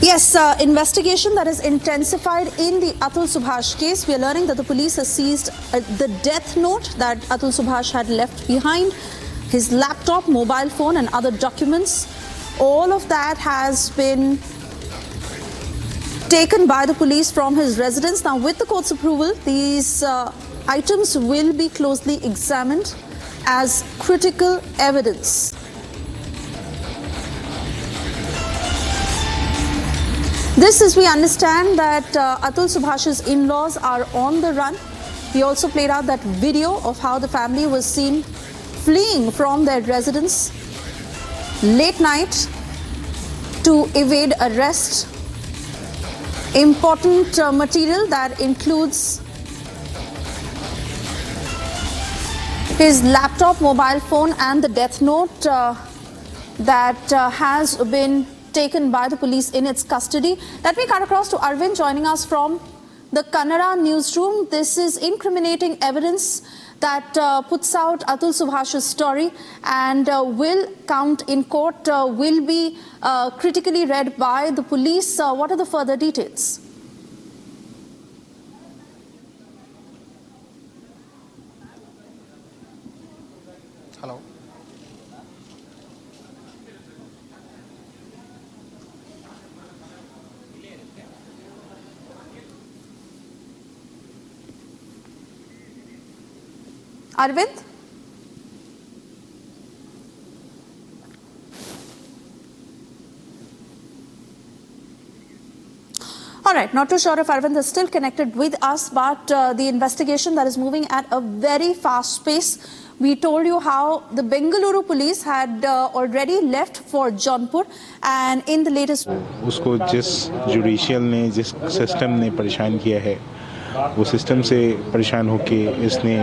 Yes, investigation that is intensified in the Atul Subhash case. We are learning that the police has seized the death note that Atul Subhash had left behind, his laptop, mobile phone and other documents. All of that has been taken by the police from his residence. Now, with the court's approval, these items will be closely examined as critical evidence. This, as we understand, that Atul Subhash's in-laws are on the run. We also played out that video of how the family was seen fleeing from their residence late night to evade arrest. Important material that includes his laptop, mobile phone and the death note that has been taken by the police in its custody. Let me cut across to Arvind joining us from the Kannada newsroom. This is incriminating evidence that puts out Atul Subhash's story and will count in court, will be critically read by the police. What are the further details? Hello. Arvind? All right, not too sure if Arvind is still connected with us, but the investigation that is moving at a very fast pace. We told you how the Bengaluru police had already left for Jaunpur, and in the latest... उसको जिस judicial ने, जिस system ने परेशान किया है, वो system से परेशान होके इसने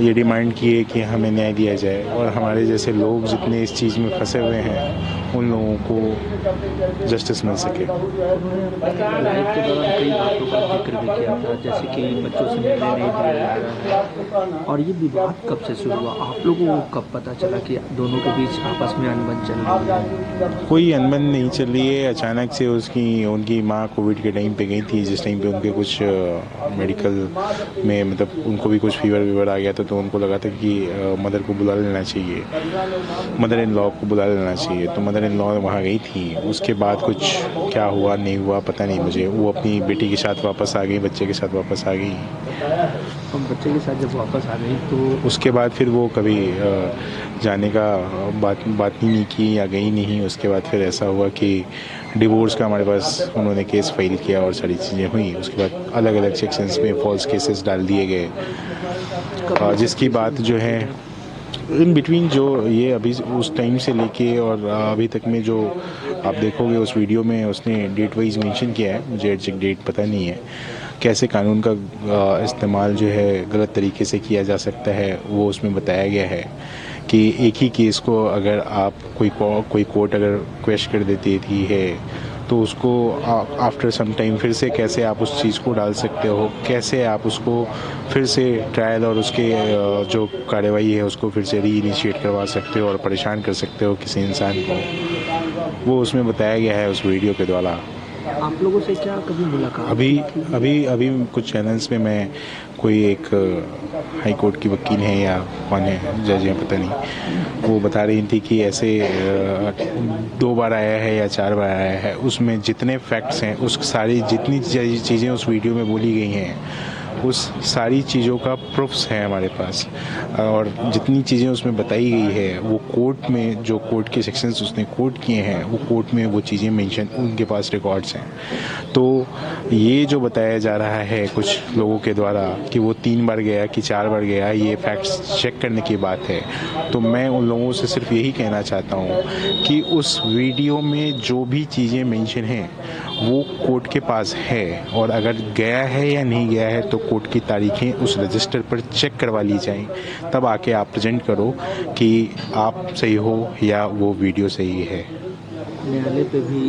ये डिमांड की है कि हमें न्याय दिया जाए और हमारे जैसे लोग जितने इस चीज़ में फंसे हुए हैं उन लोगों को जस्टिस मिल सके। लाइव के दौरान कई बातों का जिक्र भी किया था, जैसे कि बच्चों से मिलने नहीं दिया जा रहा है। और ये विवाद कब से शुरू हुआ? आप लोगों को कब पता चला कि दोनों के बीच आपस में अनबन चल रही है? कोई अनबन नहीं चल रही है। अचानक से उनकी माँ कोविड के टाइम पे गई थी, जिस टाइम पे उनके कुछ मेडिकल में मतलब उनको भी कुछ फीवर आ गया था, तो उनको लगा था कि मदर को बुला लेना चाहिए, मदर इन लॉ को बुला लेना चाहिए। तो मदर इन लॉ वहाँ गई थी। उसके बाद कुछ क्या हुआ नहीं हुआ पता नहीं मुझे। वो अपनी बेटी के साथ वापस आ गई, बच्चे के साथ वापस आ गई। हम बच्चे के साथ जब वापस आ गई तो उसके बाद फिर वो कभी जाने का बात ही नहीं की या गई नहीं। उसके बाद फिर ऐसा हुआ कि डिवोर्स का हमारे पास उन्होंने केस फाइल किया और सारी चीज़ें हुई। उसके बाद अलग अलग सेक्शंस में फॉल्स केसेस डाल दिए गए, जिसकी बात जो है इन बिटवीन जो ये अभी उस टाइम से लेके और अभी तक में जो आप देखोगे उस वीडियो में उसने डेट वाइज मेंशन किया है। मुझे एग्जैक्ट डेट पता नहीं है। कैसे कानून का इस्तेमाल जो है गलत तरीके से किया जा सकता है वो उसमें बताया गया है कि एक ही केस को अगर आप कोई कोर्ट अगर क्वेश्चन कर देती थी है तो उसको आफ्टर सम टाइम फिर से कैसे आप उस चीज़ को डाल सकते हो, कैसे आप उसको फिर से ट्रायल और उसके जो कार्रवाई है उसको फिर से रीइनिशिएट करवा सकते हो और परेशान कर सकते हो किसी इंसान को। वो उसमें बताया गया है उस वीडियो के द्वारा। आप लोगों से क्या कभी मुलाकात? अभी कुछ चैनल्स में मैं कोई एक हाई कोर्ट की वकील है या कौन है, जज है पता नहीं, वो बता रही थी कि ऐसे 2 बार आया है या 4 बार आया है। उसमें जितने फैक्ट्स हैं उस सारी जितनी चीज़ें उस वीडियो में बोली गई हैं उस सारी चीज़ों का प्रूफ्स हैं हमारे पास। और जितनी चीज़ें उसमें बताई गई है वो कोर्ट में जो कोर्ट के सेक्शंस उसने कोर्ट किए हैं वो कोर्ट में वो चीज़ें मेंशन उनके पास रिकॉर्ड्स हैं। तो ये जो बताया जा रहा है कुछ लोगों के द्वारा कि वो 3 बार गया कि 4 बार गया, ये फैक्ट्स चेक करने की बात है। तो मैं उन लोगों से सिर्फ यही कहना चाहता हूँ कि उस वीडियो में जो भी चीज़ें मेंशन हैं वो कोर्ट के पास है, और अगर गया है या नहीं गया है तो कोर्ट की तारीखें उस रजिस्टर पर चेक करवा ली जाएं, तब आके आप प्रेजेंट करो कि आप सही हो या वो वीडियो सही है। न्यायालय पे भी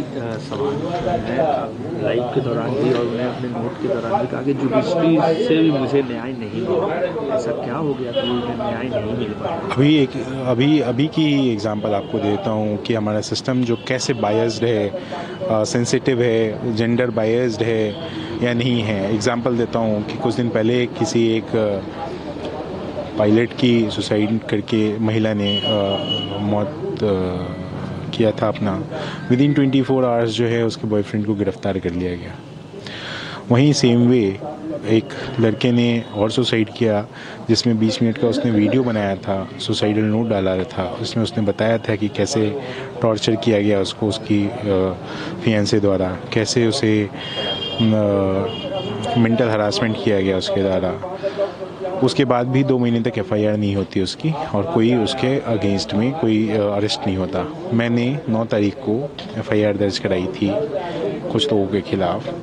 सवाल उठ रहे हैं लाइव के दौरान भी, और उन्हें अपने नोट के दौरान भी कहा कि जुडिशरी से भी मुझे न्याय नहीं मिला। ऐसा क्या हो गया कि उन्हें न्याय नहीं मिल पाया? अभी की एग्जांपल आपको देता हूँ कि हमारा सिस्टम जो कैसे बायस्ड है, सेंसिटिव है, जेंडर बायस्ड है या नहीं है। एग्जांपल देता हूँ कि कुछ दिन पहले किसी एक पायलट की सुसाइड करके महिला ने मौत किया था अपना। विदिन 24 आवर्स जो है उसके बॉयफ्रेंड को गिरफ्तार कर लिया गया। वहीं सेम वे एक लड़के ने और सुसाइड किया, जिसमें 20 मिनट का उसने वीडियो बनाया था, सुसाइडल नोट डाला था। उसमें उसने बताया था कि कैसे टॉर्चर किया गया उसको उसकी फियांसे द्वारा, कैसे उसे मेंटल हरासमेंट किया गया उसके द्वारा। उसके बाद भी 2 महीने तक FIR नहीं होती उसकी, और कोई उसके अगेंस्ट में कोई अरेस्ट नहीं होता। मैंने 9 तारीख को FIR दर्ज कराई थी कुछ लोगों के खिलाफ।